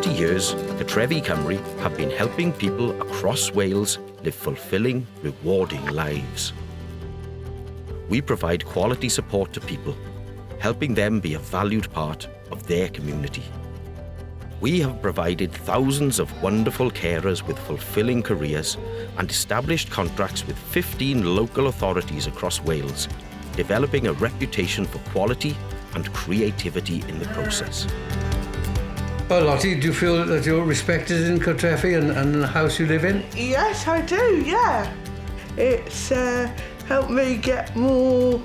30 years, Cartrefi Cymru have been helping people across Wales live fulfilling, rewarding lives. We provide quality support to people, helping them be a valued part of their community. We have provided thousands of wonderful carers with fulfilling careers and established contracts with 15 local authorities across Wales, developing a reputation for quality and creativity in the process. Well, Lottie, do you feel that you're respected in Cartrefi and the house you live in? Yes, I do, yeah. It's helped me get more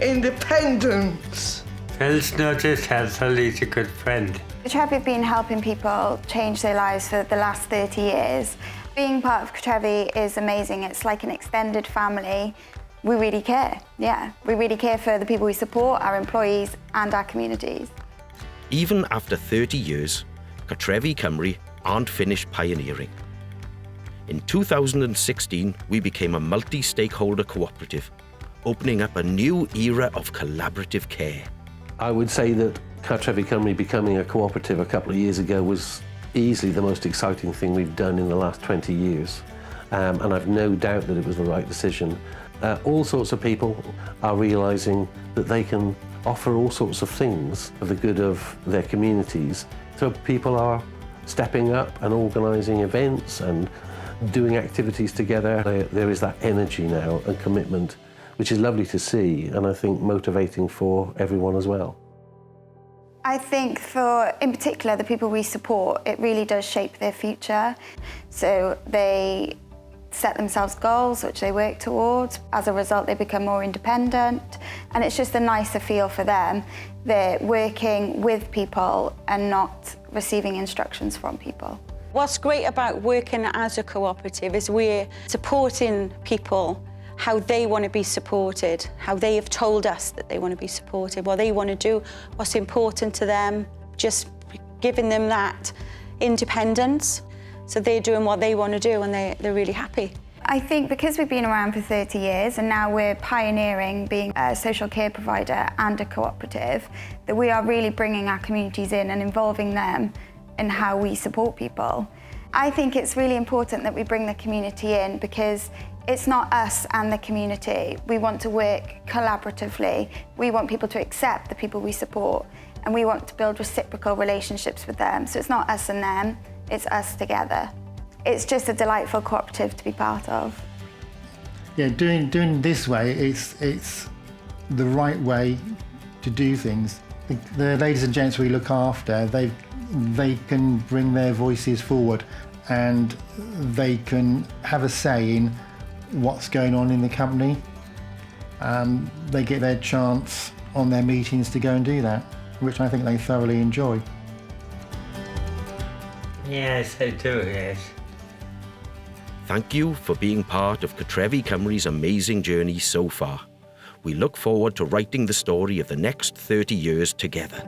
independence. Phil's not just helpful, he's a good friend. Cartrefi have been helping people change their lives for the last 30 years. Being part of Cartrefi is amazing. It's like an extended family. We really care, yeah. We really care for the people we support, our employees and our communities. Even after 30 years, Cartrefi Cymru aren't finished pioneering. In 2016, we became a multi-stakeholder cooperative, opening up a new era of collaborative care. I would say that Cartrefi Cymru becoming a cooperative a couple of years ago was easily the most exciting thing we've done in the last 20 years. And I've no doubt that it was the right decision. All sorts of people are realising that they can offer all sorts of things for the good of their communities. So people are stepping up and organising events and doing activities together. There is that energy now and commitment, which is lovely to see, and I think motivating for everyone as well. I think for, in particular, the people we support, it really does shape their future. So they set themselves goals which they work towards. As a result, they become more independent, and it's just a nicer feel for them. They're working with people and not receiving instructions from people. What's great about working as a cooperative is we're supporting people how they want to be supported, how they have told us that they want to be supported, what they want to do, what's important to them, just giving them that independence. So they're doing what they want to do and they're really happy. I think because we've been around for 30 years and now we're pioneering being a social care provider and a cooperative, that we are really bringing our communities in and involving them in how we support people. I think it's really important that we bring the community in because it's not us and the community. We want to work collaboratively. We want people to accept the people we support, and we want to build reciprocal relationships with them. So it's not us and them, it's us together. It's just a delightful cooperative to be part of. Yeah, doing this way, it's the right way to do things. The ladies and gents we look after, they can bring their voices forward and they can have a say in what's going on in the company. They get their chance on their meetings to go and do that, which I think they thoroughly enjoy. Yes, I do, yes. Thank you for being part of Cartrefi Cymru's amazing journey so far. We look forward to writing the story of the next 30 years together.